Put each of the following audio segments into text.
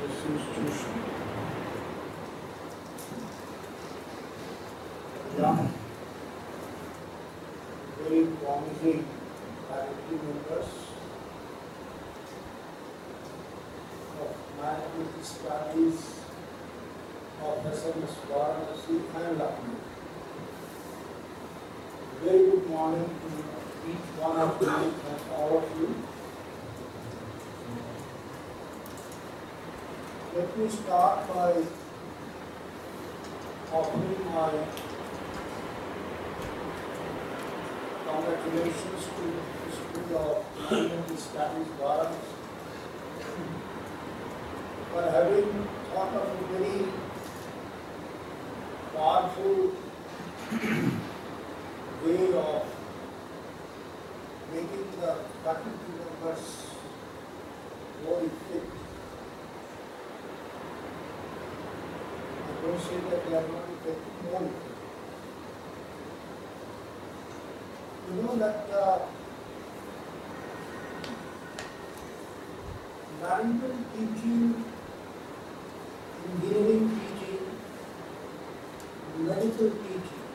this institution. Young, very promising faculty members of managerial studies of SMS Varanasi and Lucknow. Very good morning to each one of you and all of you. Let me start by offering my congratulations to the School of Managerial Studies Varanasi for having thought of a very powerful way of making the faculty members more effective. I don't say that they are not effective, more effective. You know that management teaching, engineering teaching, medical teaching,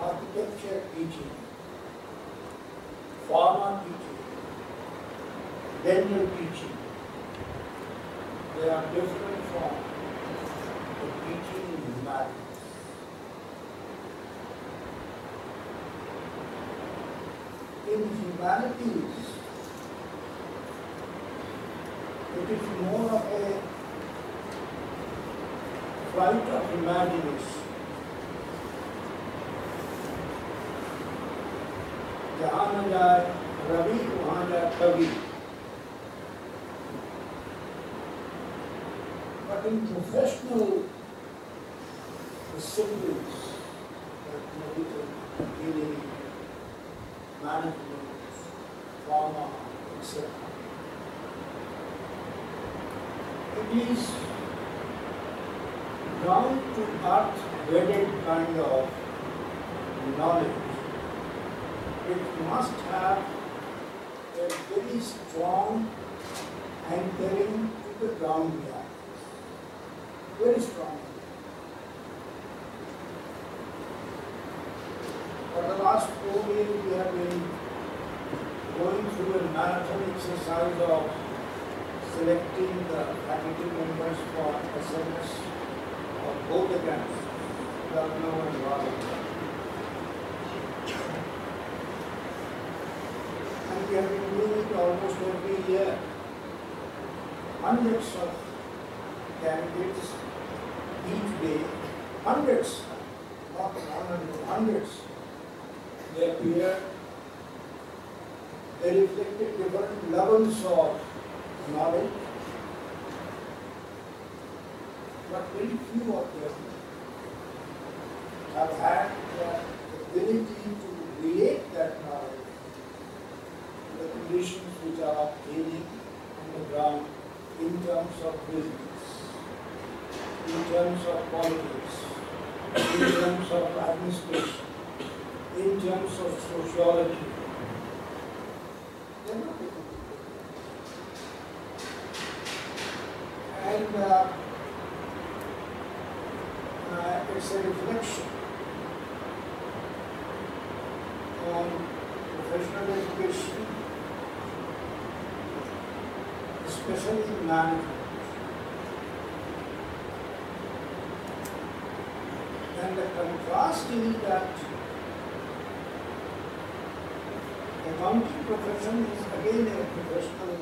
architecture teaching, pharma teaching, dental teaching, they are different from the teaching in humanities. In humanities, it is more of a flight of imagination. जहाँ न जाए रवि वहाँ जाए कवि. But in professional disciplines like medical, engineering, management, pharma, etc., it is down to earth wedded kind of knowledge. It must have a very strong anchoring to the ground reality. Very strong. For the last 4 years we have been going through a marathon exercise of selecting the faculty members for SMS of both the campuses, Lucknow and Varanasi. And we have been doing it almost every year. Hundreds of candidates each day, hundreds, not 100, hundreds. They appear, they reflected different levels of knowledge, but very few of them have had the ability to relate that knowledge to the conditions which are obtaining on the ground in terms of business, in terms of politics, in terms of administration, in terms of sociology. They are not able to do it. And it's a reflection on professional education, especially in management. And the contrast is that the accounting profession is again a professional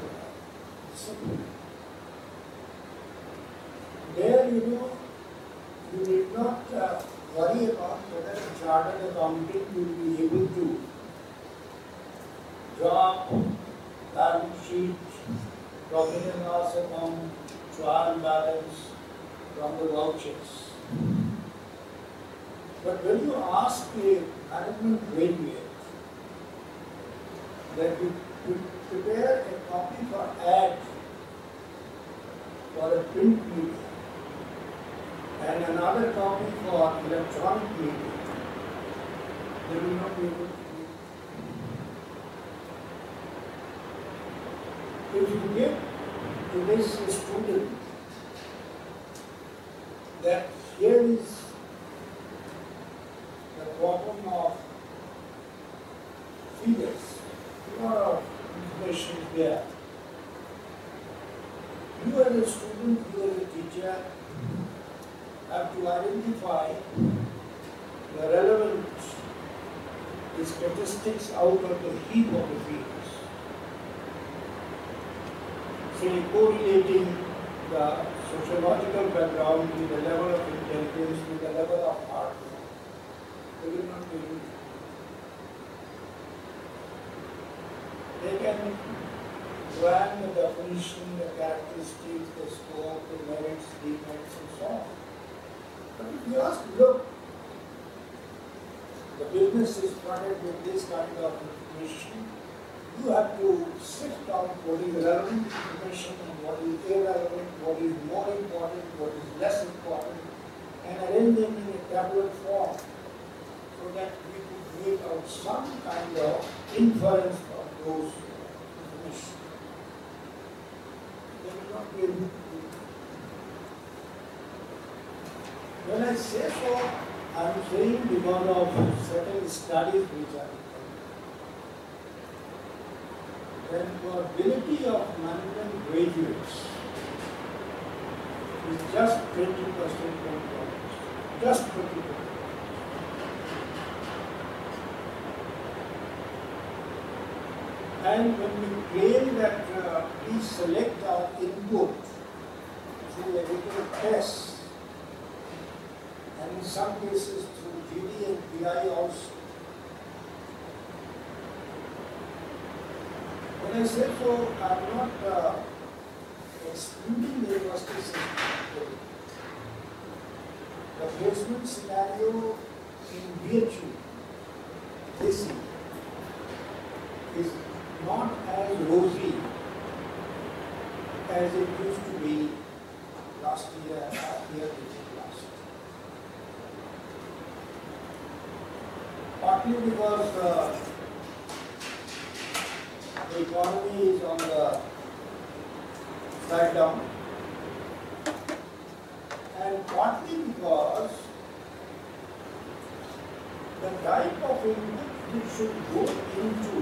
discipline. There, you need not worry about whether a chartered accountant will be able to draw balance sheet, profit and loss account, trial balance from the vouchers. But when you ask a management graduate that you prepare a copy for ad for a print media and another copy for electronic media, they will not be able to do it. If you give today's student that here is the problem of figures, a lot of information there. You as a student, you as a teacher have to identify the relevant statistics out of the heap of the figures. Say correlating the sociological background with the level of intelligence, with the level of art. They will not be able to. They can grant the definition, the characteristics, the scope, the merits, demerits, and so on. But if you ask, look, the business is funded with this kind of information, you have to sift out what is relevant information and what is irrelevant, what is more important, what is less important, and arrange them in a tabular form so that we could make out some kind of inference from those information. They will not be able to do it. When I say so, I am saying because of certain studies which are then probability of management graduates is just 20% from college. Just 20%. And when we claim that we select our input through a written test, and in some cases through GD and PI also. When I say so, I am not excluding the university system. The placement scenario in VHU this year is not as rosy as it used to be last year, last year, last year. Partly because the economy is on the side down, and partly because the type of input which should go into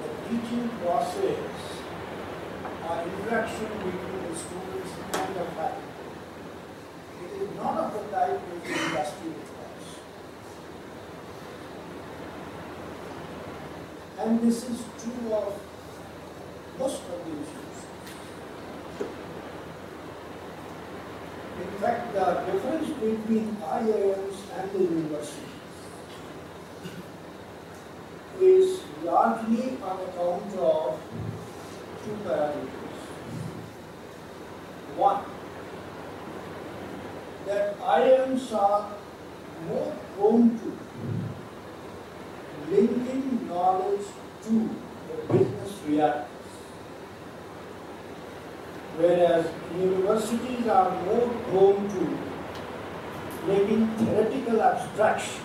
the teaching process or interaction between the students and the faculty, it is not of the type which the industry requires. And this is true of most of the institutions. In fact, the difference between IIMs and the universities is largely on account of two parameters. One, that IIMs are more prone to linking knowledge to the business realities, whereas universities are more prone to making theoretical abstraction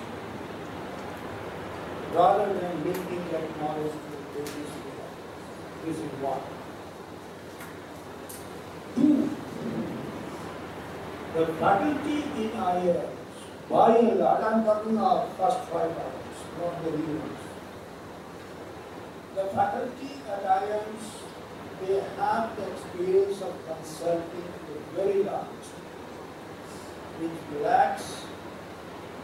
rather than linking that knowledge to the business realities. This is one. Two, the faculty in IIMs, by and large, I am talking of first 5 hours, not the readers. The faculty at IIMs, they have the experience of consulting to a very large extent, which lacks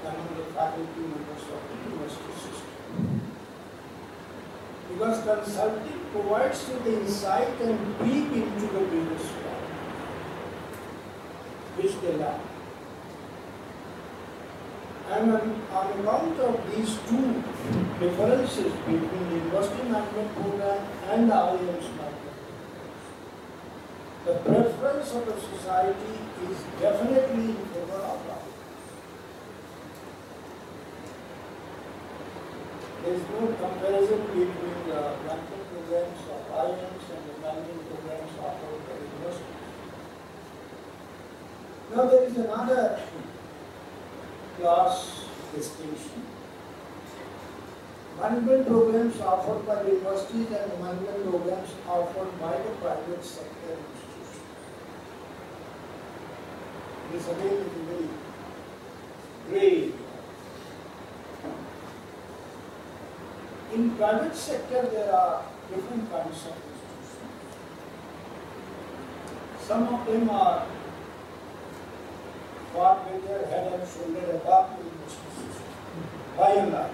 among the faculty members of the university system. Because consulting provides you the insight and peek into the business reality, which they lack. And on account of these two differences between the university management program and the IIM's management programs, the preference of the society is definitely in favor of IIMs. There is no comparison between the management programs of IIMs and the management programs offered by the universities. Now there is another class distinction. management programs offered by the universities and management programs offered by the private sector institutions. This again is a very grey. In private sector, there are different kinds of institutions. Some of them are far better, head and shoulder above the university system, by and large.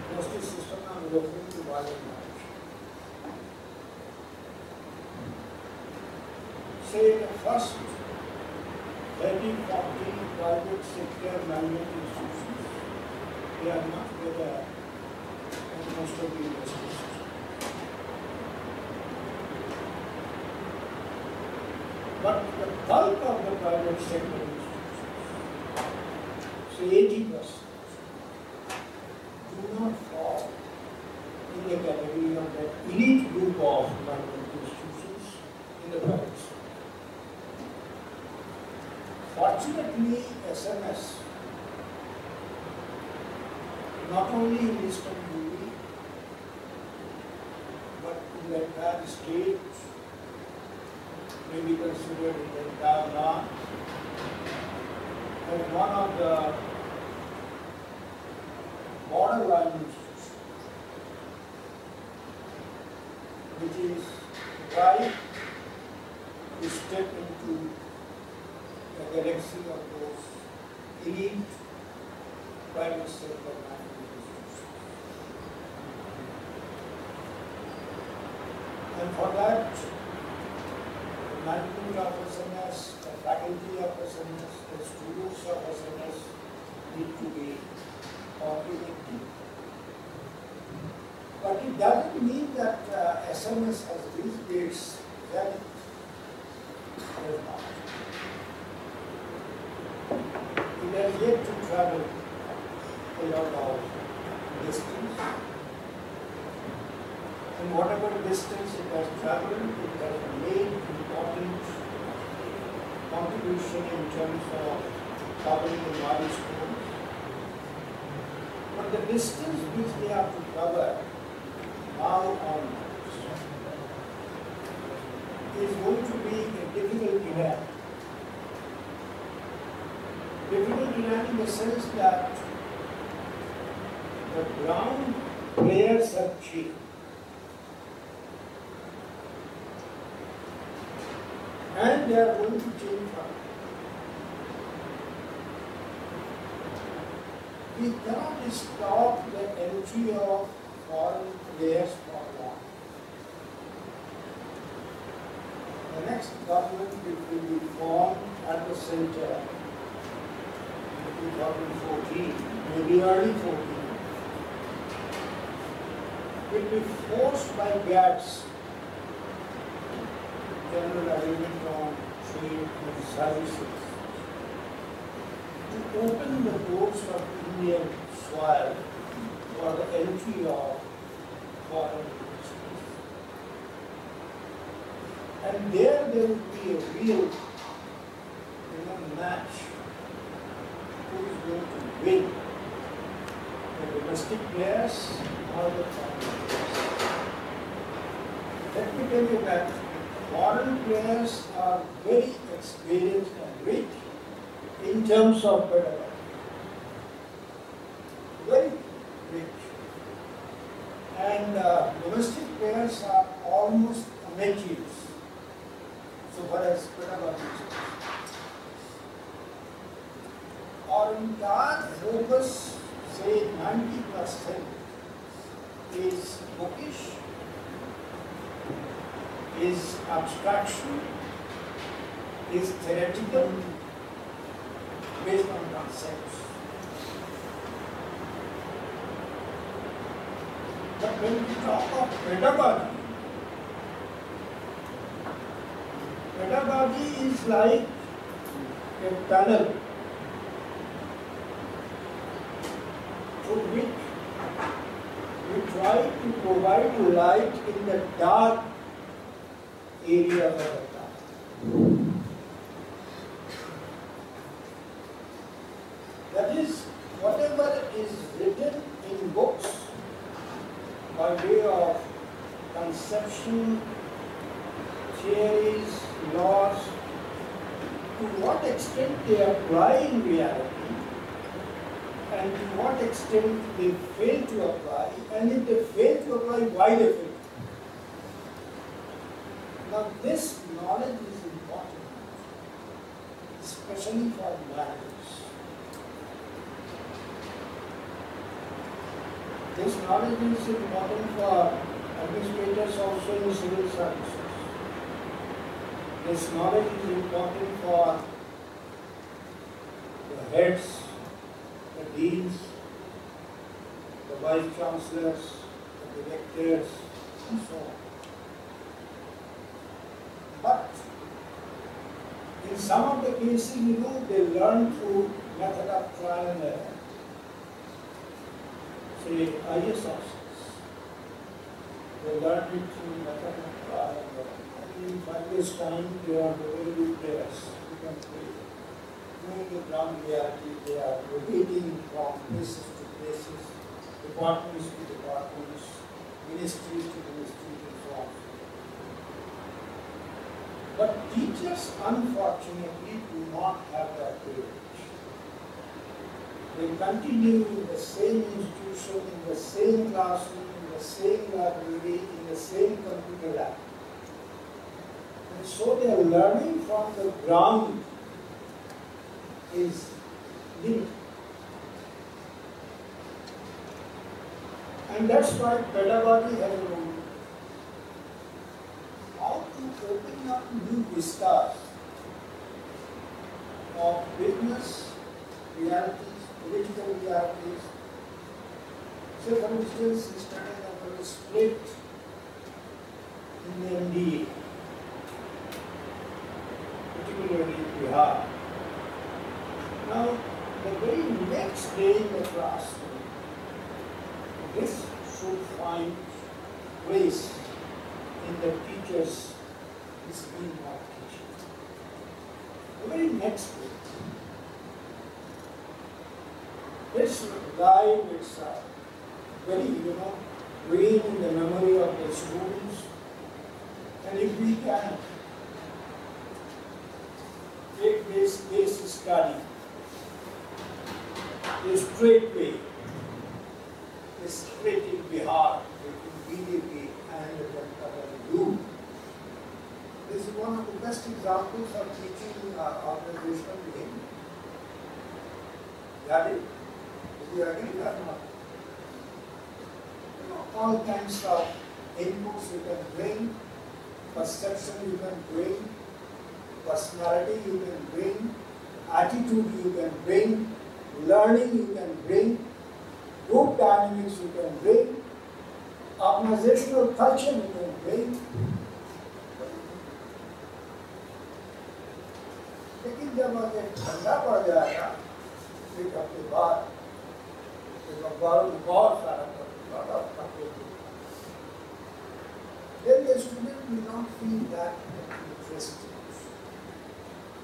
University system I am referring to by and large. Say the first 30, 40 private sector management institutions, they are much better than most of the universities. But the bulk of the private sector institutions, say 80%, do not fall in the category of the elite group of management institutions in the private sector. Fortunately, SMS, not only in Eastern UP, but in the entire state, may be considered in the entire north, as one of the borderline institutions, which is right to step into the galaxy of those elite private sector management institutions. And for that, the management of SMS, the faculty of SMS, the students of SMS need to be coordinated. But it doesn't mean that SMS has reached its zenith. It has not. It has yet to travel a lot of distance. And whatever distance it has traveled, it has made important contribution in terms of covering the milestones. But the distance which they have to cover now onwards is going to be a difficult event. Difficult event in the sense that the ground players have changed. And they are going to change from. We cannot stop the entry of foreign players for long. The next government which will be formed at the center in 2014, maybe early 14, will be forced by GATS, General Agreement on Trade and Services, to open the doors of Indian soil for the entry of foreign investors. And there will be a real match who is going to win, the domestic players or the foreign players. Let me tell you that foreign players are very experienced and rich in terms of pedagogy. Very rich. And domestic players are almost amateurs so far as pedagogy is concerned. Our entire focus, say 90%, is bookish, is abstraction, is theoretical, based on concepts. But when we talk of pedagogy, pedagogy is like a tunnel through which we try to provide light in the dark area of the tunnel. That is, whatever is written by way of conception, theories, laws, to what extent they apply in reality and to what extent they fail to apply, and if they fail to apply, why they fail. Now this knowledge is important, especially for managers. This knowledge is important for administrators also in civil services. This knowledge is important for the heads, the deans, the vice chancellors, the directors, and so on. But in some of the cases, they learn through method of trial and error. Say IS officers, they learn it through method of trial and error. In 5 years' time, they are very good players. You can play. Knowing the ground reality, they are rotating from places to places, departments to departments, ministries to ministries, and so on. But teachers, unfortunately, do not have that privilege. They continue in the same institution, in the same classroom, in the same library, in the same computer lab. And so their learning from the ground is limited. And that's why pedagogy has a role. How to open up new vistas of business realities, political realities. So for instance, we studied about a split in the MDA, particularly in Bihar. Now, the very next day in the classroom, this should find place in the teacher's scheme of teaching. The very next day, this live, it's very, grain in the memory of the students. And if we can take this case study, a straight way, a straight in Bihar, between BJP and the group. This is one of the best examples of teaching organizational behavior. Got it? Do you agree or not? All kinds of inputs you can bring, perception you can bring, personality you can bring, attitude you can bring, learning you can bring, group dynamics you can bring, organizational culture you can bring. लेकिन जब आगे ठंडा पड़ जाएगा, एक हफ्ते बाद, तो अखबारों में बहुत सारा then the student will not feel that interested.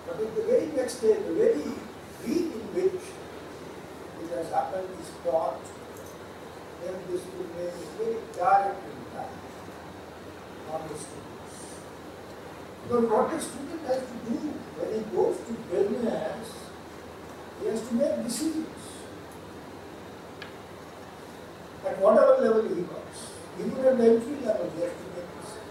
But if the very next day, the very week in which it has happened is taught, then this will make a very direct impact on the students. Because what the student has to do when he goes to business, he has to make decisions. At whatever level he works, even at the entry level, he has to make decisions.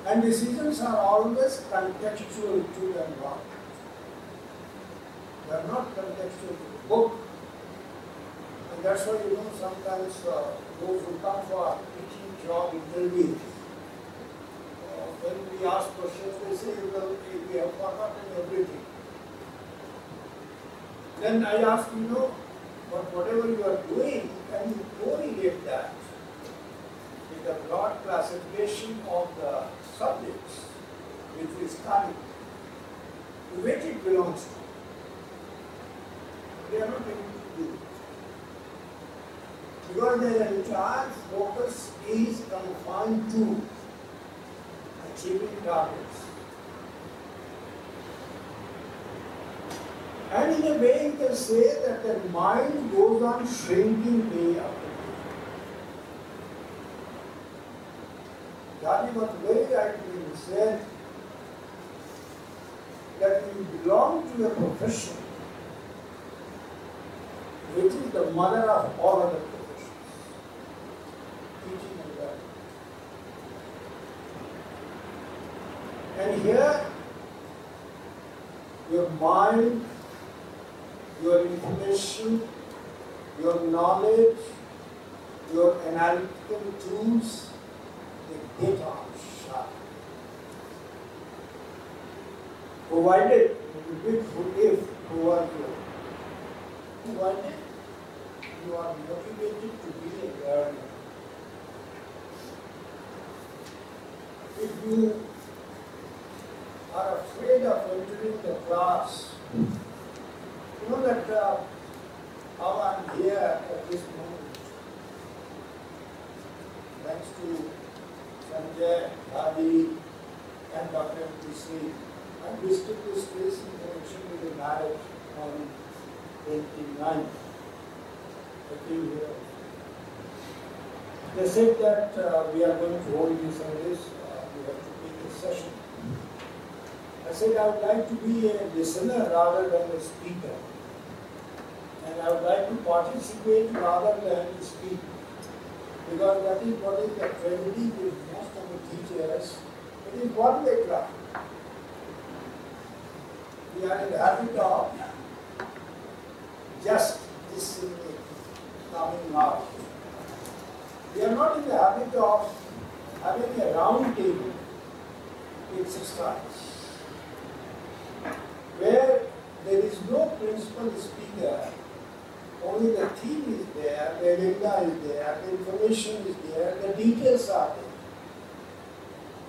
And decisions are always contextual to the environment. They are not contextual to the book. And that's why, sometimes those who come for teaching job interviews, when we ask questions, they say, well, we have forgotten everything. Then I ask, but whatever you are doing, can you correlate that with the broad classification of the subjects which we study, to which it belongs to? They are not able to do it. Because their entire focus is confined to achieving targets. And in a way, you can say that the mind goes on shrinking day after day. Gandhi was very right when he said that you belong to a profession which is the mother of all other professions, teaching and learning. And here, your mind, your information, your knowledge, your analytical tools, they get on sharp. Provided, if provided you are motivated to be a learner. If you are afraid of entering the class, you know that how I am here at this moment, thanks to Sanjay, Adi, and Dr. PC, I visited this place in connection with the marriage on 29th. I came here. They said that we are going to hold this service, we have to take a session. I said I would like to be a listener rather than a speaker. And I would like to participate rather than speak. Because that is what is the tragedy with most of the teachers. It is one way traffic. We are in the habit of just disseminating, coming out. We are not in the habit of having a round table exercise where there is no principal speaker, only the theme is there, the agenda is there, the information is there, the details are there.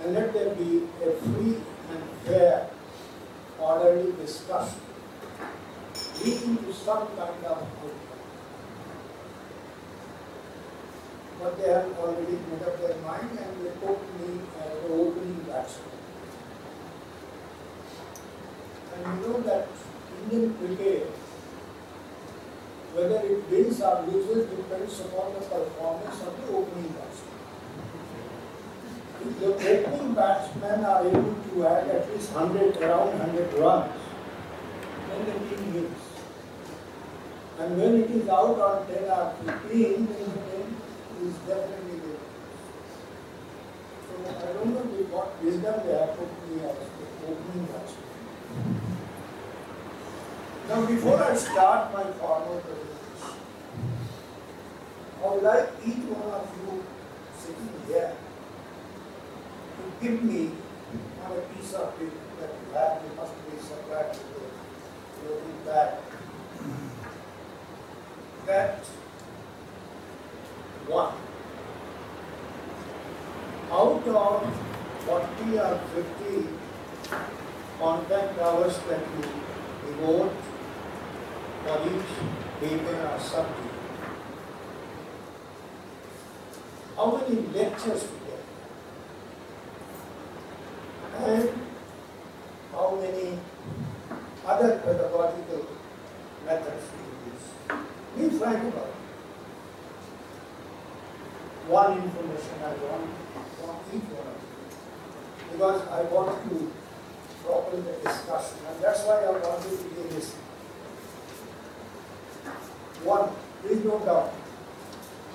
And let there be a free and fair, orderly discussion leading to some kind of outcome. But they have already made up their mind and they put me as the opening batsman. And you know that Indian cricket, whether it wins or loses, depends upon the performance of the opening batsman. If the opening batsmen are able to add at least 100, around 100 runs, then the team wins. And when it is out on 10 or 15, then the team is definitely winning. So I don't know with what wisdom they have put me as the opening batsman. Now before I start my formal presentation, I would like each one of you sitting here to give me on a piece of paper that you have, you must be supplied with your feedback, that one, out of 40 or 50 contact hours that you devote for each paper or subject, how many lectures you get, and how many other pedagogical methods you use. Be frank about it. One information I want from each one of you, because I want to open the discussion, and that's why I wanted to be listening. One, please note down,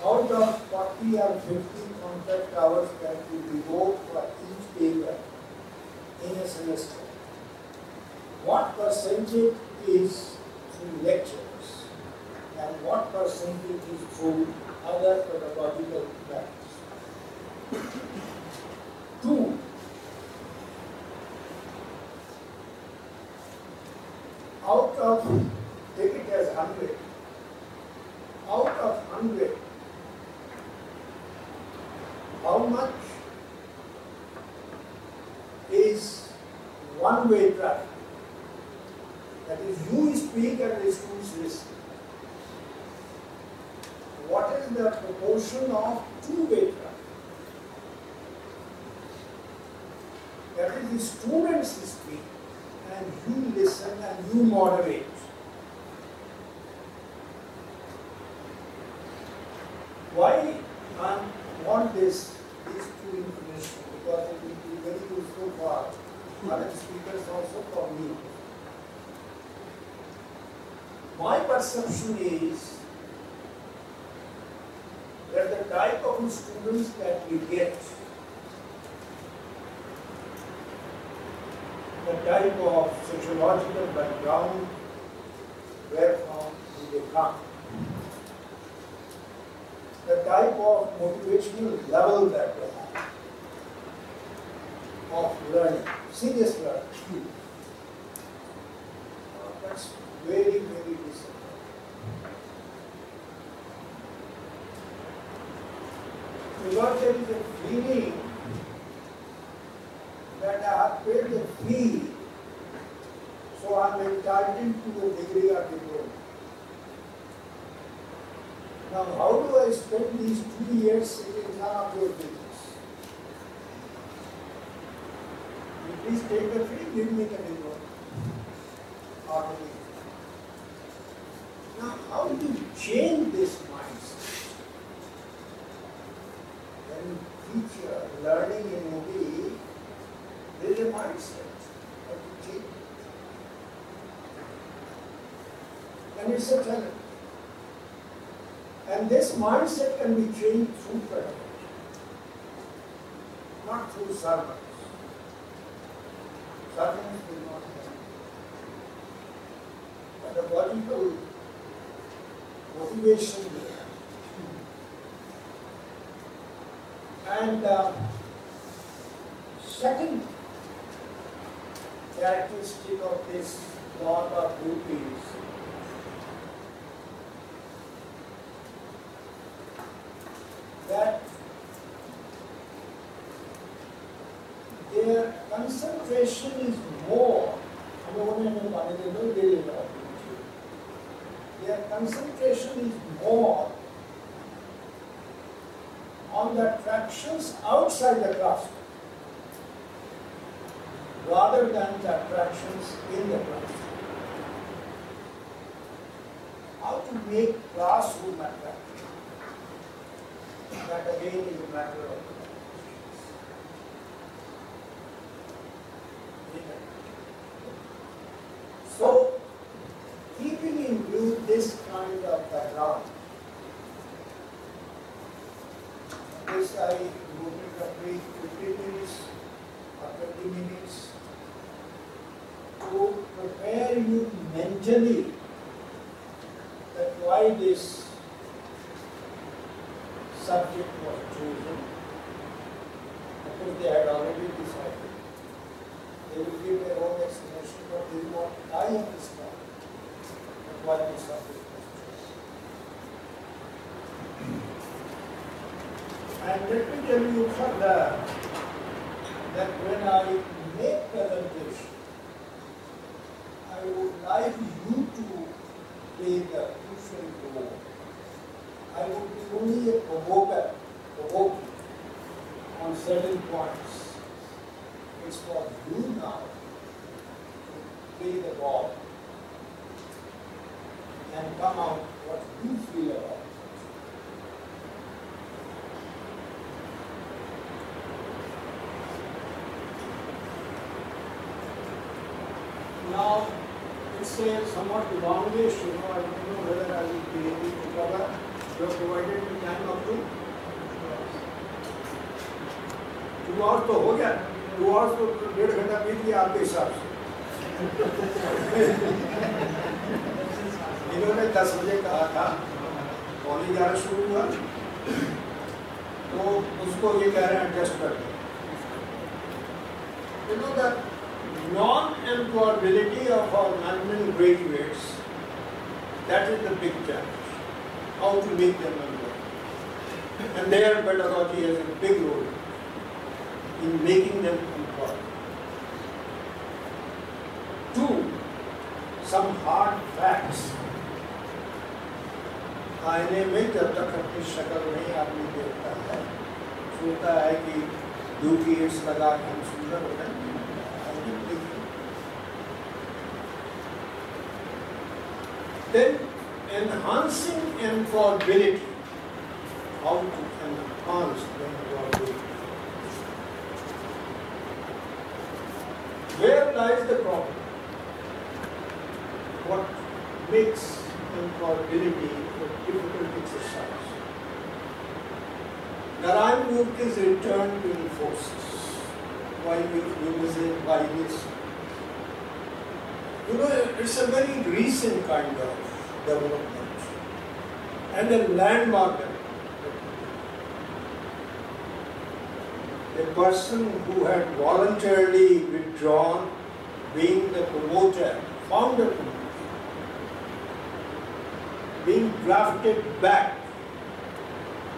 out of 40 or 50 contact hours that you devote for each paper in a semester, what percentage is through lectures and what percentage is through other pedagogical methods? Two, out of, take it as 100, out of 100, how much is one-way traffic? That is, you speak and the students listen. What is the proportion of two-way traffic? That is, the students speak and you listen and you moderate. Why I want these these two information because it will be very useful for other speakers also for me. My perception is that the type of students that we get, the type of sociological background, where from they come, the type of motivational level that they have of learning, serious learning, that's very, very disappointing. Because there is a feeling that I have paid the fee, so I am entitled to a degree or diploma. Now, how do I spend these 2 years in none of your business? You please take the fee, give me the diploma. Now, how do you change this mindset? When you teach learning in UP, there is a mindset that you change. And it's a talent. And this mindset can be changed through pedagogy, not through sermons. Sermons will not help. Pedagogical motivation will help. And second characteristic of this lot of group is that their concentration is more, their concentration is more on the attractions outside the classroom rather than the attractions in the classroom. How to make classroom attractive? That again is a matter of so, keeping in view this kind of background, this I devoted roughly 15 minutes or 20 minutes to prepare you mentally that why this subject was chosen, because they had already decided. They will give their own explanation, but this is what I understand why this subject was chosen. And let me tell you further that when I make presentation, I would like you to play the crucial role. I would be only a provoker on certain points. It's for you now to play the ball and come out what you feel about it. Now, it's a somewhat longish, I don't know whether I will be able to cover. You have provided me time up to 2 hours तो हो गया, 2 hours तो 1.5 घंटा बीत गया आपके हिसाब से। इन्होंने 10 बजे कहा था, 11:15 शुरू हुआ, तो उसको ये कह रहे हैं एडजस्ट कर दो। You know that non-employability of our management graduates, that is the big challenge. How to make them employed. And their pedagogy has a big role in making them employed. 2, some hard facts. आईने में जब तक अपनी शक्ल नहीं आदमी देखता है, सोचता है कि 2 ईयर्स लगा के हम सुंदर हो गए। Then enhancing employability. How to enhance the employability? lies the problem. What makes employability a difficult exercise? Narayan is returned to the forces. Why this? You know, it's a very recent kind of development and a landmark development. A person who had voluntarily withdrawn, being the promoter, founder promoter, being drafted back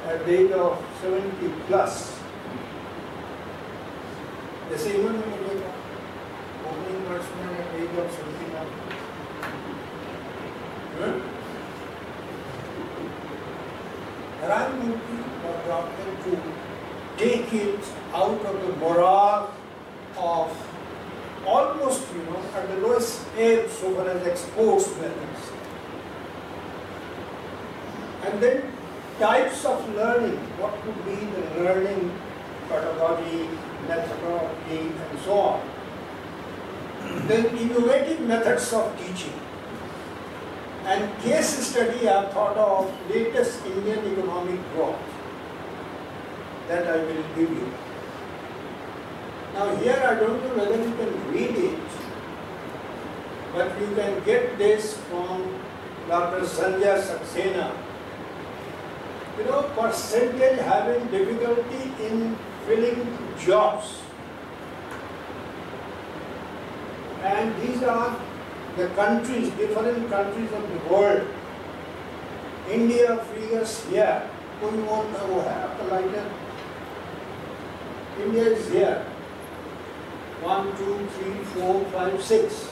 at the age of 70 plus. जैसे इन्होंने मुझे opening वर्ष में as of 79 Narayan was drafted to take it out of the morale of almost, at the lowest ebb so far as exports were concerned. And then types of learning, what could be the learning pedagogy, methodology, and so on. Then innovative methods of teaching. And case study I have thought of latest Indian economic growth that I will give you. Now here I don't know whether you can read it, but you can get this from Dr. Sanjay Saxena. Percentage having difficulty in filling jobs. And these are the countries, different countries of the world. India figures here. India is here. 1, 2, 3, 4, 5, 6.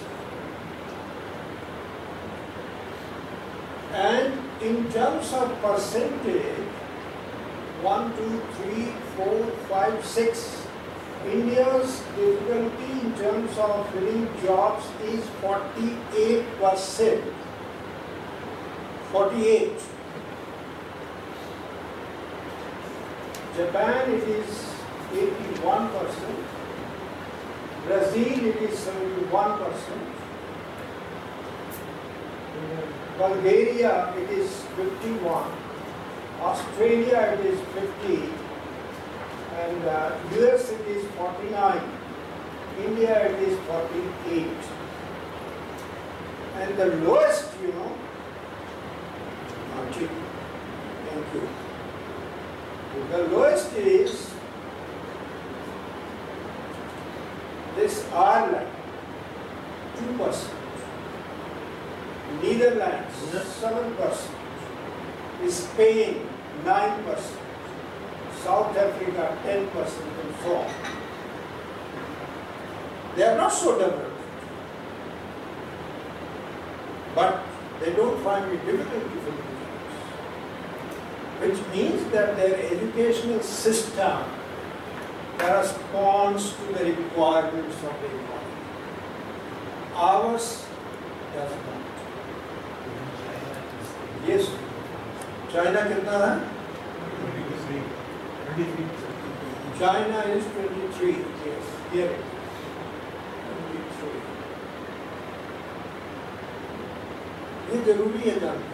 And in terms of percentage, 1, 2, 3, 4, 5, 6. India's difficulty in terms of filling jobs is 48%. 48. Japan, it is 81%. Brazil, it is 71%. Bulgaria, it is 51. Australia, it is 50. And US, it is 49. India, it is 48. And the lowest, thank you. The lowest is this Ireland, 2%. Netherlands, 7%. Spain, 9%. South Africa, 10%, and so on. They are not so developed, but they don't find it difficult to fill the jobs, which means that their educational system corresponds to the requirements of the economy. Ours does not. Yes, China कितना है? 23. China is 23. Yes, here it is. 23. ये जरूरी है जानना।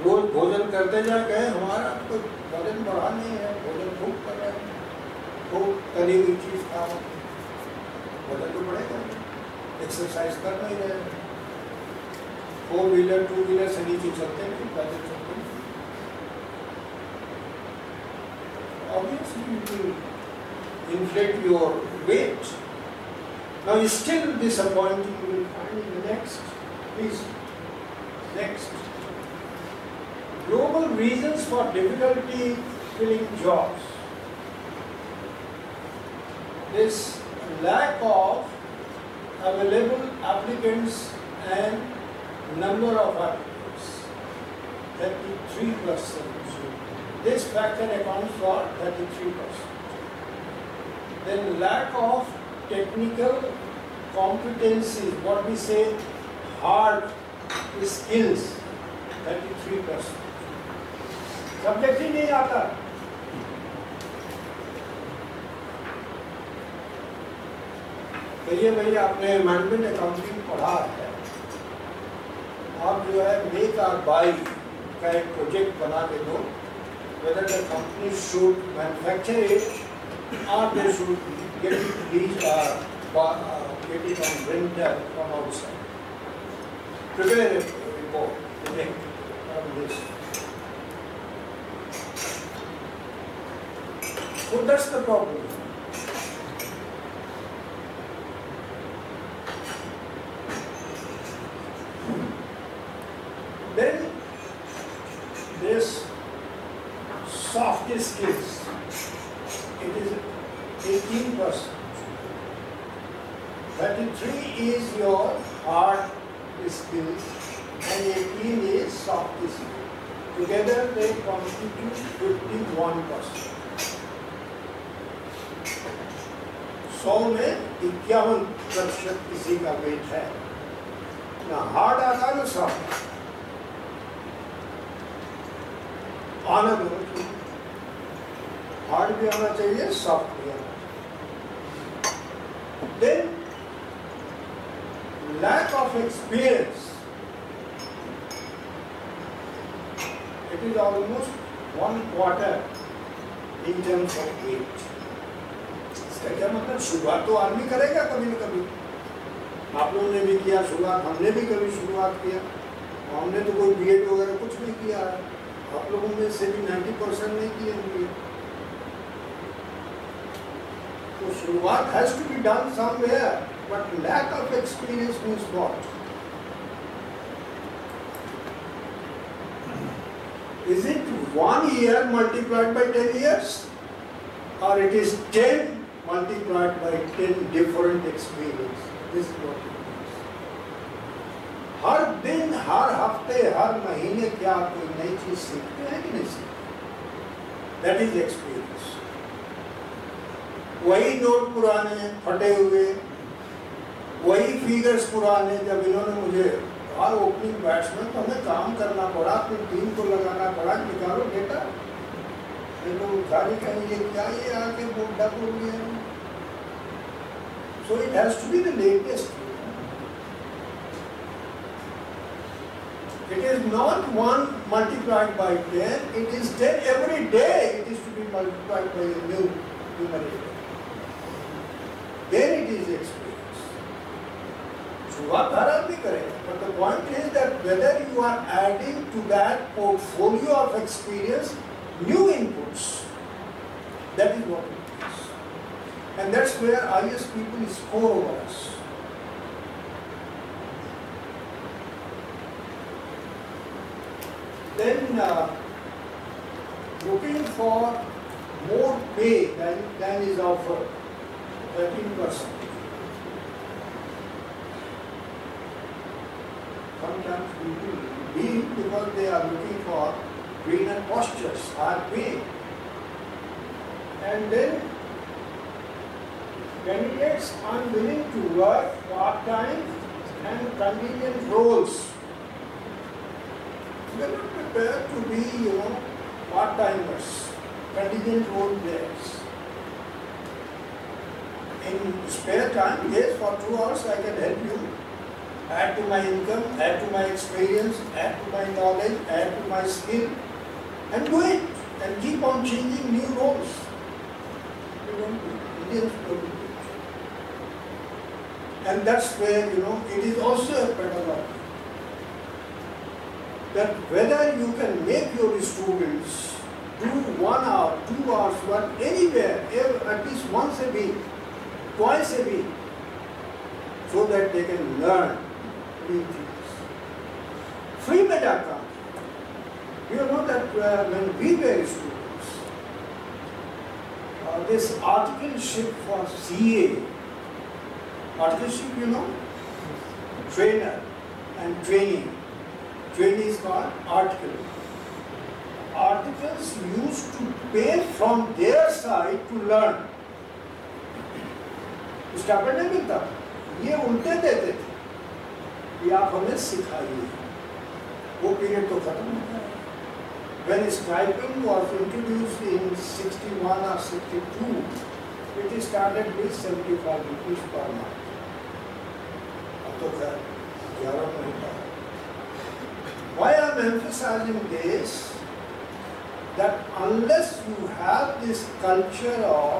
रोज भोजन करते जा गए, हमारा तो वजन बढ़ा नहीं है, भोजन खूब कर रहे हैं, खूब तली हुई चीज खा रहे हैं, वजन तो बढ़ेगा, एक्सरसाइज कर नहीं रहे, 4 व्हीलर 2 व्हीलर से नीचे चलते नहीं, पैदल चलते नहीं। Obviously, you will inflate your weight. Now, it's still disappointing. You will find in the next. Please, next. Global reasons for difficulty filling jobs. This lack of available applicants and number of applicants, 33%. This factor accounts for 33%. Then lack of technical competencies, what we say hard skills, 33%. Subject ही नहीं आता। कहिए भैया आपने management accounting पढ़ा है, आप जो है मेक और बाई का एक प्रोजेक्ट बना के दो, whether the company should manufacture it or they should get it leased or get it on rental from outside. Prepare a report, project on this. So that's the problem. Then this soft skills, it is 18%. 33 is your hard skills and 18 is soft skills. Together they constitute 51%. 100 में 51% किसी का wait है, ना hard आता ना soft आना दोनों चाहिए, हार्ड भी आना चाहिए, सॉफ्ट भी आना चाहिए. Then lack of experience, it is almost 1/4 in terms of weight. इसका क्या मतलब, शुरुआत तो आदमी करेगा कभी न कभी. आप लोगों ने भी किया शुरुआत, हमने भी कभी शुरुआत किया, हमने तो कोई बीएड वगैरह कुछ नहीं किया है, आप लोगों में से भी 90% नहीं किए होंगे. तो शुरुआत has to be done somewhere, but lack of experience means what? Is it 1 year multiplied by 10 years, or it is 10 multiplied by 10 different experience? This is what it means. हर दिन, हर हफ्ते, हर महीने क्या कोई नई चीज सीखते हैं कि नहीं सीखते? That is experience. वही नोट पुराने फटे हुए, वही फिगर्स पुराने. जब इन्होंने मुझे हर ओपनिंग बैट्समैन तो हमें काम करना पड़ा, फिर टीम को लगाना पड़ा, निकालो डेटा. ये लोग उठाने कहेंगे क्या ये आके बोर्डा बोल गया. So it has to be the latest. It is not 1 multiplied by 10, it is 10 every day. It is to be multiplied by a new numerator. Then it is experience. शुरुआत हर आदमी करेगा, but the point is that whether you are adding to that portfolio of experience new inputs, that is what it is. And that's where IS people score over us. Then looking for more pay than is offered, 13%. Sometimes people leave because they are looking for greener postures, higher pay. And then candidates unwilling to work part-time and contingent roles. They are not prepared to be, part-timers, contingent role players. In spare time, yes, for 2 hours I can help you, add to my income, add to my experience, add to my knowledge, add to my skill, and do it, and keep on changing new roles. You don't do it. Indians don't do it. And that's where, it is also a pedagogy. That whether you can make your students do 1 hour, 2 hours work anywhere, at least once a week, twice a week, so that they can learn new things. Free pedagogy. You know that when we were students, this articleship for CA, articleship, trainer and training. Training is called article. Articles used to pay from their side to learn. Stipend नहीं मिलता, ये उल्टे देते थे कि आप हमें सिखाइए. वो पीरियड तो खत्म हो गया. When stipend was introduced in 61 or 62, it started with 75 rupees per month. तो खैर 11 में होता है. Why I am emphasizing this, that unless you have this culture of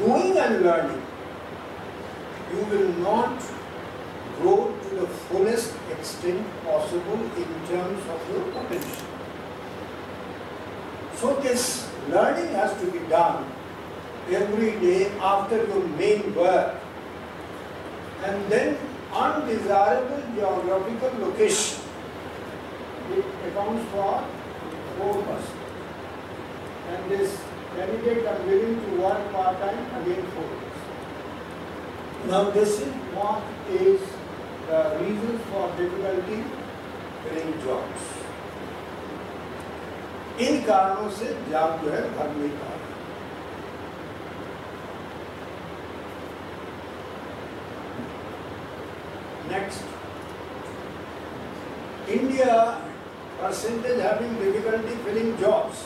doing and learning, you will not grow to the fullest extent possible in terms of your potential. So this learning has to be done every day after your main work, and then undesirable geographical location, it accounts for 4%. And this candidate are willing to work part-time, again 4%. Now this is what is the reasons for difficulty filling jobs. इन कारणों से job जो है भर नहीं पा रही. Next, India percentage having difficulty filling jobs.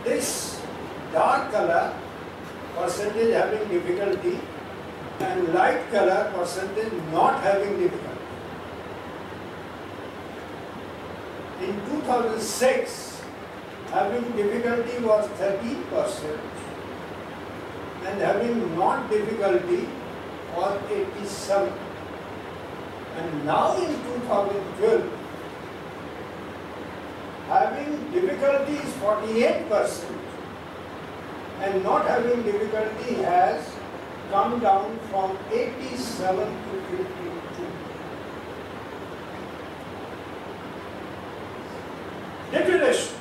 This dark color percentage having difficulty and light color percentage not having difficulty. In 2006, having difficulty was 30% and having not difficulty was 87%. And now in 2012, having difficulty is 48% and not having difficulty has come down from 87 to 52. Deterioration.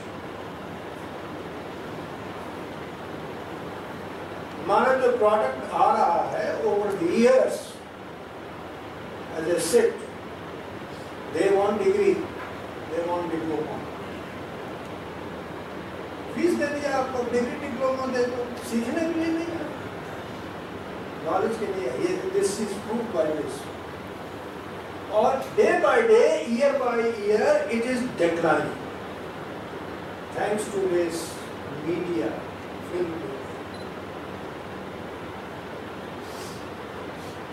हमारा जो product आ रहा है over the years, as I said, they want degree, they want diploma. Fees दे दिया आपको, degree diploma दे दो, सीखने के लिए नहीं है, नॉलेज के लिए. ये this is proved by this. और day by day, year by year, it is declining thanks to this media film.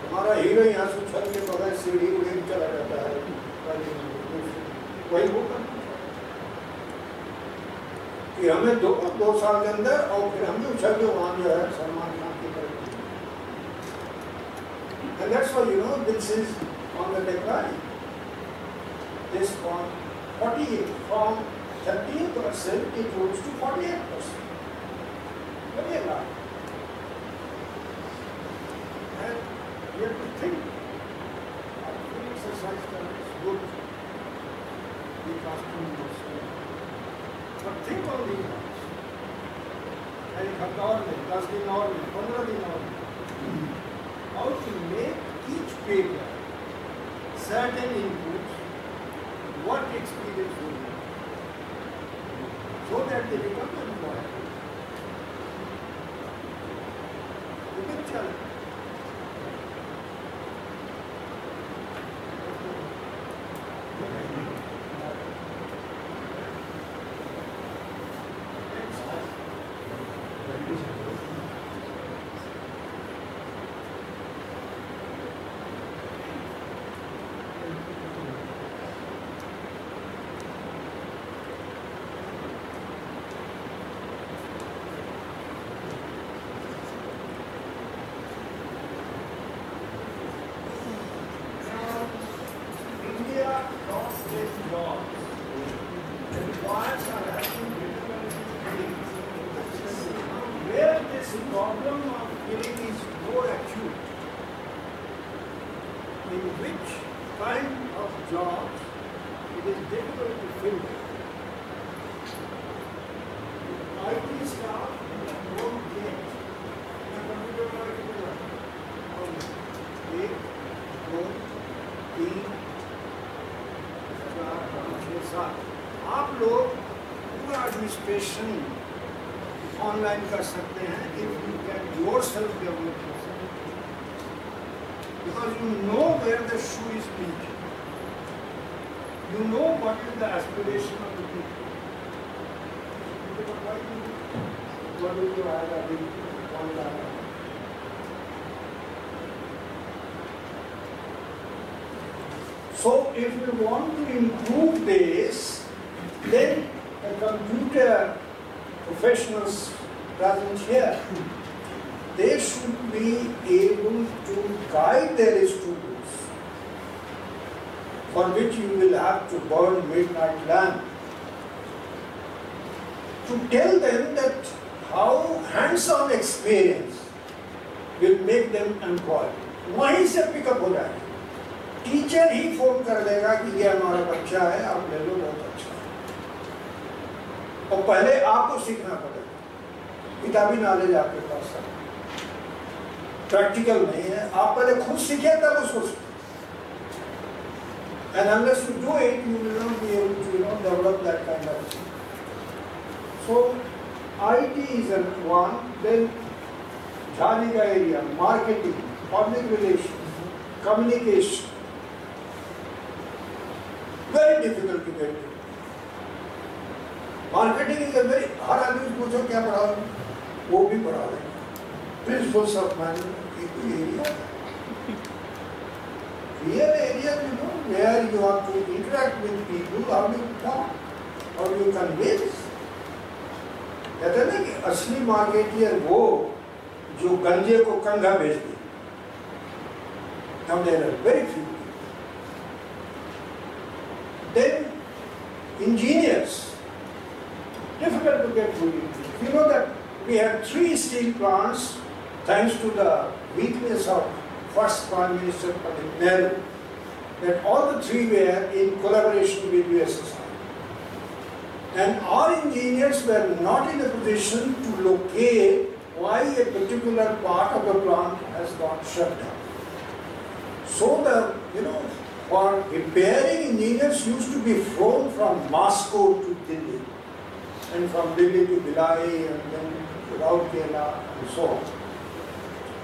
हमारा हीरो यहाँ से उछल के बगैर सीढ़ी उड़े चला जाता है, वही होगा कि हमें दो साल के अंदर, और फिर हम भी उछल के वहाँ जो है सलमान खान की तरफ. And that's why you know this is on the decline. This from 13% it rose to 48%. Very a lot. And you have to think. Exercise is good. The classroom was good. But think on these ones. एक हफ्ता और में, 10 दिन और में, 15 दिन और में. How to make each paper certain inputs, what experience will be, so that they become employable. The big challenge. Online कर सकते हैं if you can yourself develop yourself, because you know where the shoe is pinching, you know what is the aspiration of the people. What do you have ability online? So if we want to improve this, then the computer professionals present here, they should be able to guide their students, for which you will have to burn midnight lamp, to tell them that how hands-on experience will make them employed. वहीं से pickup हो जाए, teacher ही phone कर देगा कि ये हमारा बच्चा है, आप ले लो, बहुत अच्छा है। और पहले आपको सीखना पड़ेगा, किताबी नॉलेज आपके पास है, प्रैक्टिकल नहीं है, आप पहले खुद सीखे तब उसको सीखें। And unless you do it, you will not be able to develop that kind of thing. So IT is one, then Jhani ka area, marketing, public relations, communication. Very difficult to get to. Marketing is a very, हर आदमी से पूछो क्या पढ़ा हो, वो भी पढ़ा देंगे. Principles of management, एक area. Real area, where you have to interact with people, how you talk, how you convince. कहते हैं ना कि असली मार्केटियर वो जो गंजे को कंघा बेच दे। Now there are very few. Then engineers, difficult to get good engineers. You know that we have 3 steel plants thanks to the weakness of first Prime Minister Pandey Nehru, that all the 3 were in collaboration with USSR. And our engineers were not in a position to locate why a particular part of the plant has got shut down. So for repairing, engineers used to be flown from Moscow to Delhi, and from Delhi to Bhilai, and then to Raurkela, and so on.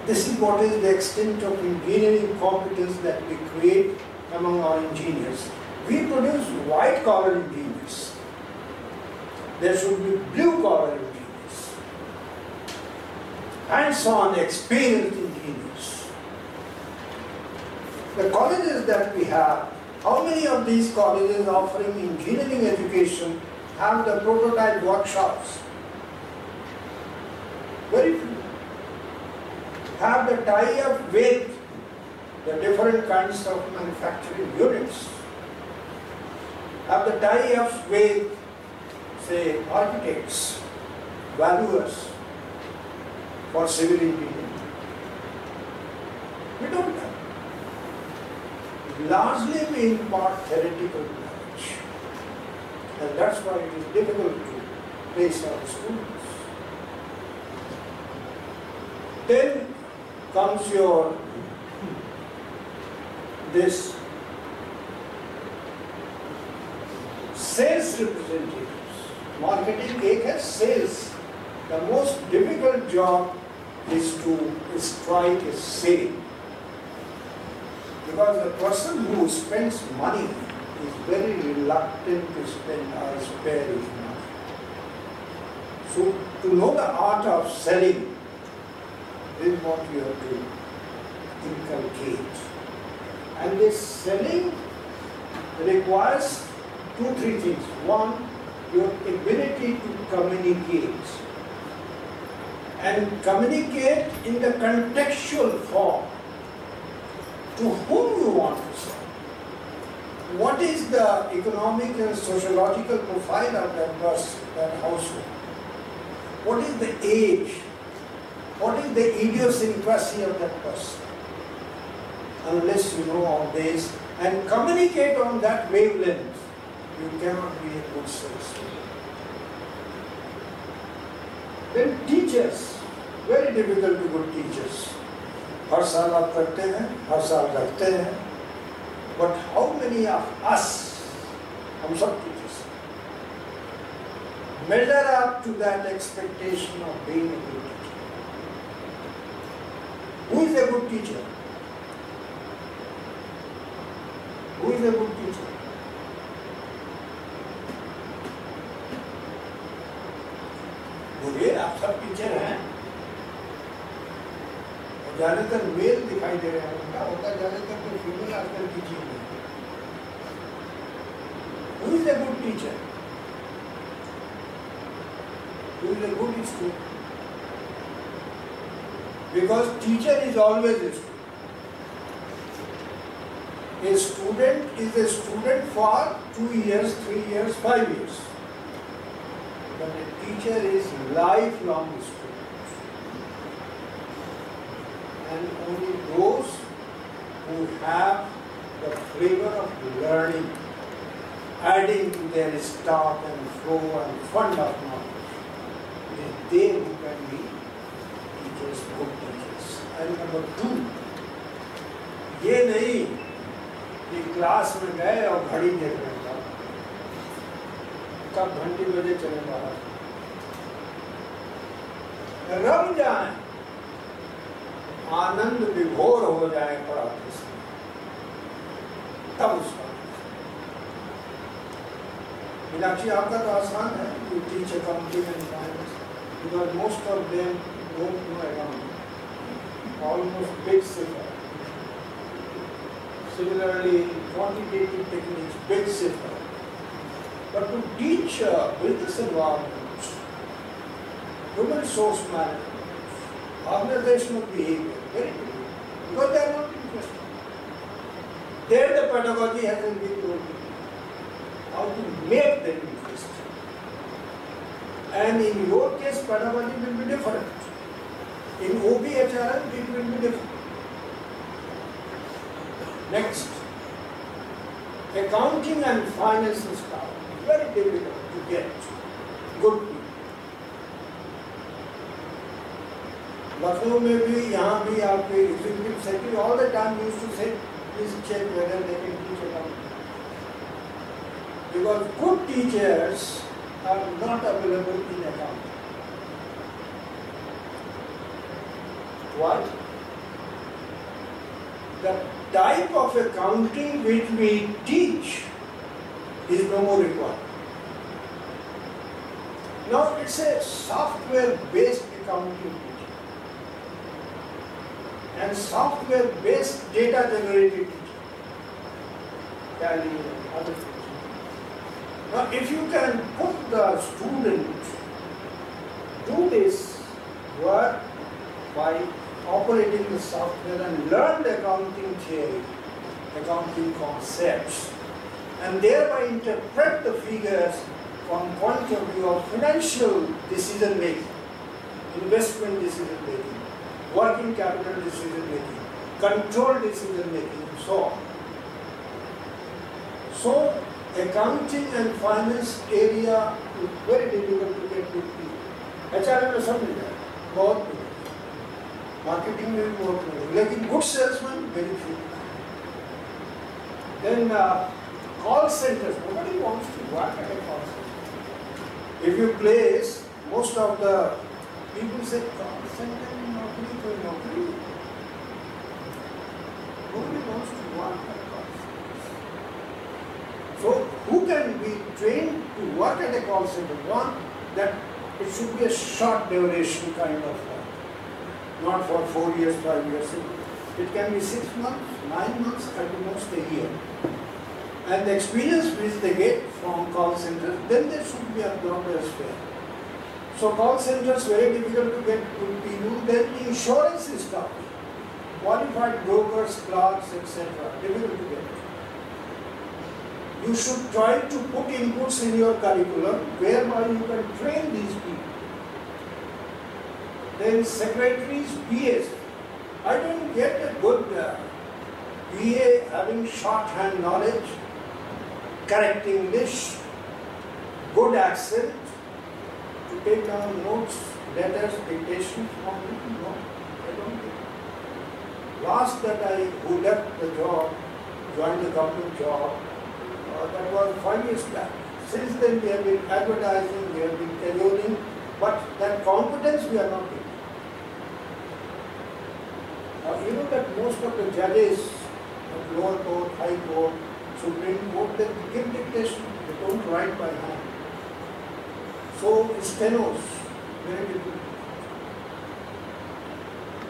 This is what is the extent of engineering competence that we create among our engineers. We produce white-collar engineers. There should be blue-collar engineers, hands-on, experienced engineers. The colleges that we have, how many of these colleges offering engineering education have the prototype workshops? Very few. Have the tie-up with the different kinds of manufacturing units. Have the tie-ups with, say, architects, valuers for civil engineering. We don't have. Largely we impart theoretical knowledge, and that's why it is difficult to place our students. Then comes this sales representatives. Marketing एक है, sales. The most difficult job is to strike a sale. Because the person who spends money is very reluctant to spend or spare his money. So to know the art of selling is what you have to inculcate. And this selling requires 2-3 things. One, your ability to communicate. And communicate in the contextual form. To whom you want to sell? What is the economic and sociological profile of that person, that household? What is the age? What is the idiosyncrasy of that person? Unless you know all this and communicate on that wavelength, you cannot be a good salesman. Then teachers, very difficult to good teachers. हर साल आप करते हैं, हर साल रखते हैं, but how many of us, हम सब teachers, measure up to that expectation of being a good teacher? Who is a good teacher? Who is a good teacher? बोलिए, आप सब टीचर हैं, ज़्यादातर मेल दिखाई दे रहे हैं, उनका होता ज़्यादातर तो फीमेल आजकल की चीज़ है, Who is a good teacher? Who is a good student? Because teacher is always a student. A student is a student for 2 years, 3 years, 5 years. But a teacher is lifelong student. And only those who have the flavor of learning, adding to their stock and flow and fund of knowledge, it is they who can be teachers, good teachers. And number 2, ये नहीं कि class में गए और घड़ी देख रहे था, कब घंटी बजे चले बाहर, रम जाए, आनंद विभोर हो जाए पढ़ाते समय, तब उसका मीनाक्षी आपका तो आसान है, you teach accounting and finance, because most of them don't know accounting, almost big cipher. Similarly, quantitative techniques, big cipher. But to teach business environment, human resource management, organizational behavior, very difficult, because they are not interested. There the pedagogy hasn't been told how to make them interested. And in your case, pedagogy will be different. In OBHRM, it will be different. Next, accounting and finance staff, very difficult to get good people. Lucknow में भी, यहाँ भी आपके executive secretary all the time used to say, please check whether they can teach accounting. Because good teachers are not available in accounting. Why? The type of accounting which we teach is no more required. Now it's a software-based accounting teaching and software-based data-generated teaching. Tally and other things. Now if you can put the student do this work by operating the software and learn the accounting theory, accounting concepts, and thereby interpret the figures from point of view of financial decision making, investment decision making, working capital decision making, control decision making, and so on. So, accounting and finance area is very difficult to get good people. HRM में सब मिल जाए, बहुत मिल जाए. Marketing में भी बहुत मिल जाए, लेकिन good salesman very few. Then call centers, nobody wants to work at a call center. If you place, most of the people say call center nobody to nobody. Nobody wants to work at a call center. So who can be trained to work at a call center? One, that it should be a short duration kind of work, not for 4 years, 5 years. It can be 6 months, 9 months, at the most a year. And the experience which they get from call centers, then they should be absorbed elsewhere. So call centers very difficult to get good people. Then insurance is tough. Qualified brokers, clerks, etc. difficult to get. You should try to put inputs in your curriculum whereby you can train these people. Then secretaries, PAs. I don't get a good PA having shorthand knowledge, correct English, good accent, to take down notes, letters, dictation from me. No, I don't get it. Last who left the job, joined the government job, that was 5 years back. Since then we have been advertising, we have been cajoling, but that competence we are not getting. You know that most of the judges of lower court, high court, Supreme Court, they give dictation, they don't write by hand. So stenos, very difficult.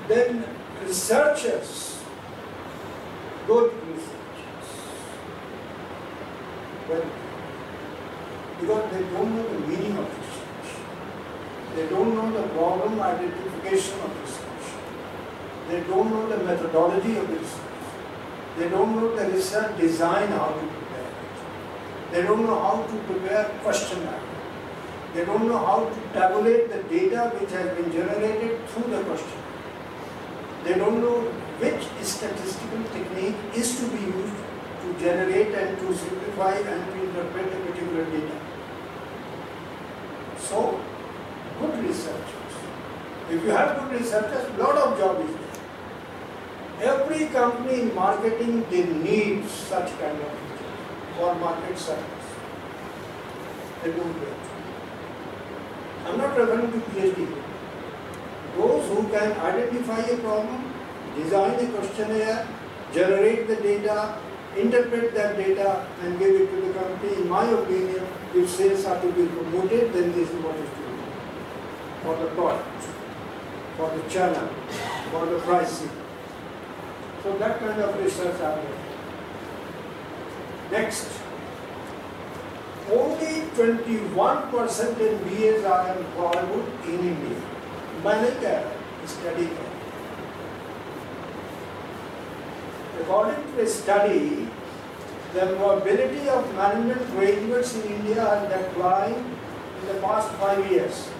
Then researchers, good researchers. Well, because they don't know the meaning of research. They don't know the problem identification of research. They don't know the methodology of research. They don't know the research design, how to prepare it. They don't know how to prepare question bank. They don't know how to tabulate the data which has been generated through the question. They don't know which statistical technique is to be used to generate and to simplify and to interpret a particular data. So, good researchers. If you have good researchers, a lot of job is there. Every company in marketing, they need such kind of research for market service. They don't do it. I'm not referring to PhD. Those who can identify a problem, design a questionnaire, generate the data, interpret that data and give it to the company. In my opinion, if sales are to be promoted, then this is what is to be done. For the product, for the channel, for the pricing. So that kind of research are there. Next, only 21% MBAs are employable in India. Manager study. According to a study, the employability of management graduates in India has declined in the past 5 years,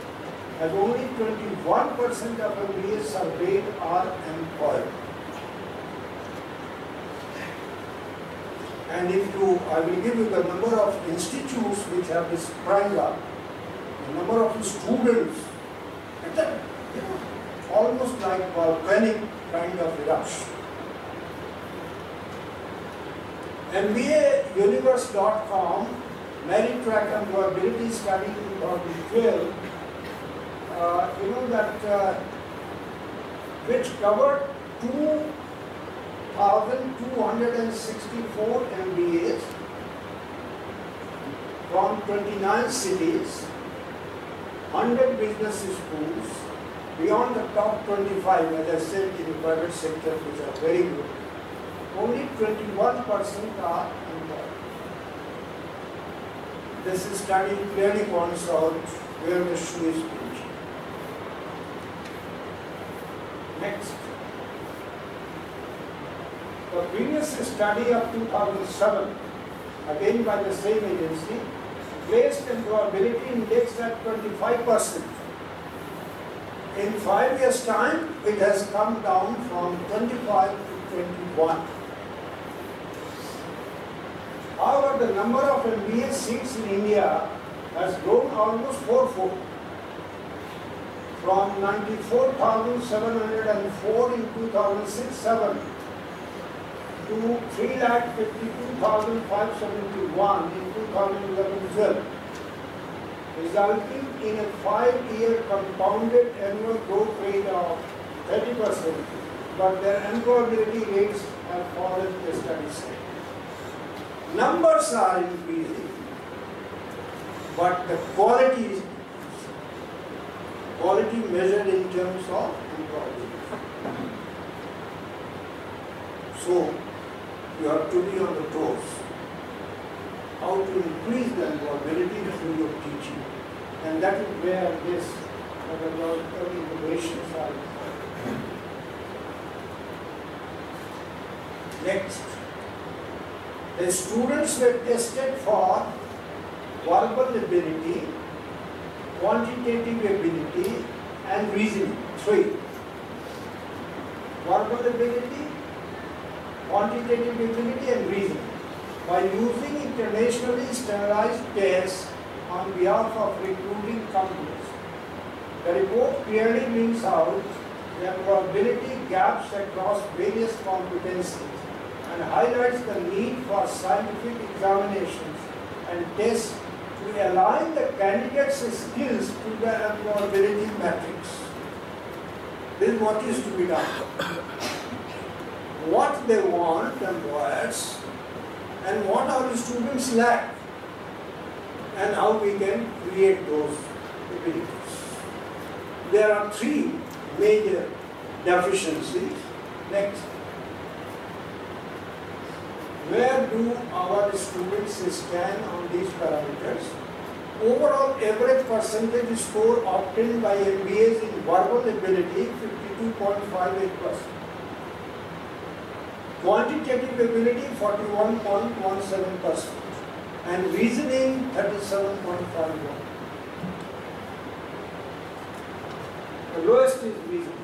as only 21% of MBAs surveyed are employed. And I will give you the number of institutes which have this sprung up, the number of students, and that, almost like volcanic kind of eruption. MBAuniverse.com Merit Track Employability Study 2012, which covered 2,264 MBAs from 29 cities, 100 business schools, beyond the top 25, as I said, in the private sector, which are very good. Only 21% are employed. This study clearly points out where the shoe is pinching. Next. The previous study of 2007, again by the same agency, placed employability index at 25%. In 5 years' time, it has come down from 25 to 21. However, the number of MBA seats in India has grown almost fourfold, from 94,704 in 2006-07 to 3,52,571 in 2011-12, resulting in a 5-year compounded annual growth rate of 30%, but their employability rates have fallen, the study said. Numbers are increasing, but the quality measured in terms of employability. So, you have to be on the toes. How to increase the employability through your teaching. And that is where this pedagogical innovations are important. Next, the students were tested for verbal ability, quantitative ability, and reasoning. 3. Verbal ability, quantitative ability, and reasoning, by using internationally standardized tests on behalf of recruiting companies. The report clearly brings out the employability gaps across various competencies and highlights the need for scientific examinations and tests to align the candidates' skills to the employability matrix. This is what is to be done. What they want, employers, and what our students lack, and how we can create those abilities. There are 3 major deficiencies. Next. Where do our students stand on these parameters? overall average percentage score obtained by MBAs in verbal ability 52.58%. Quantitative ability 41.17% and reasoning 37.51%. The lowest is reasoning.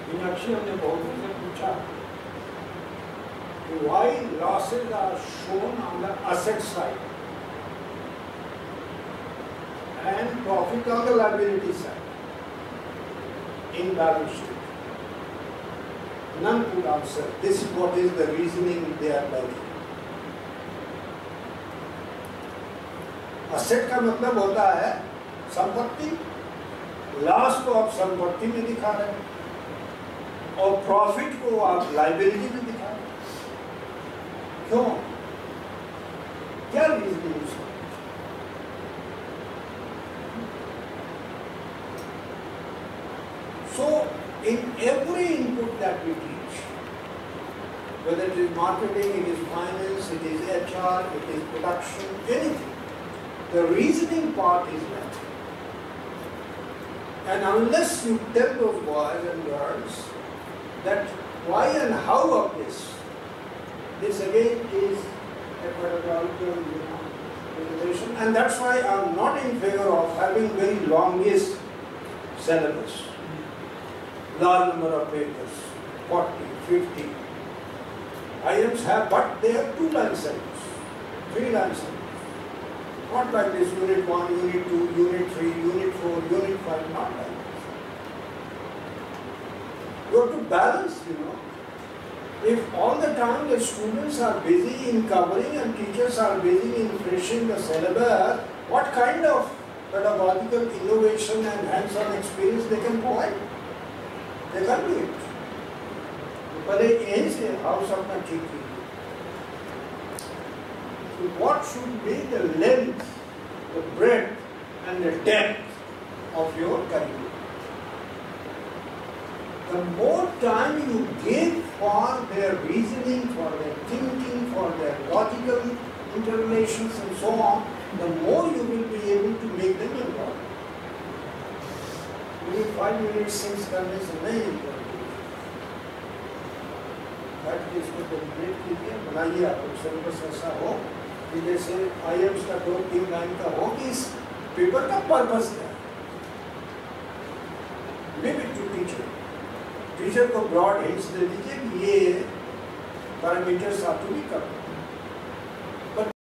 Meenakshi हमने बहुत से पूछा why losses are shown on the asset side and profit on the liability side in balance sheet. None could answer. This is what is the reasoning they are liking. Asset का मतलब होता है संपत्ति, loss को आप संपत्ति में दिखा रहे हैं और प्रॉफिट को आप लाइबिलिटी में दिखा रहे हैं. क्यों? क्या रीजनिंग उसका? So, in every input that we teach, whether it is marketing, it is finance, it is HR, it is production, anything, the reasoning part is left. And unless you tell those boys and girls that why and how of this again is a pedagogical innovation, and that's why I'm not in favor of having very longest syllabus. Large number of papers, 40, 50. IMs have, but they have 2-line syllabus, 3-line syllabus. Not like this unit 1, unit 2, unit 3, unit 4, unit 5, not like this. You have to balance, If all the time the students are busy in covering and teachers are busy in finishing the syllabus, what kind of pedagogical innovation and hands-on experience they can provide? They can't do it. But they say house of my teaching. So what should be the length, the breadth and the depth of your curriculum? The more time you give for their reasoning, for their thinking, for their logical interrelations and so on, the more you will be able to make them involved. 5 minutes things करने से नहीं करते. बैठ के इसको complete कीजिए, बनाइए आप सिलेबस ऐसा हो कि जैसे IMs का 2-3 लाइन का हो कि इस पेपर का पर्पस क्या है. Leave it to teacher. Teacher को ब्रॉड हिंट्स दे दीजिए कि ये पैरामीटर्स आप भी कर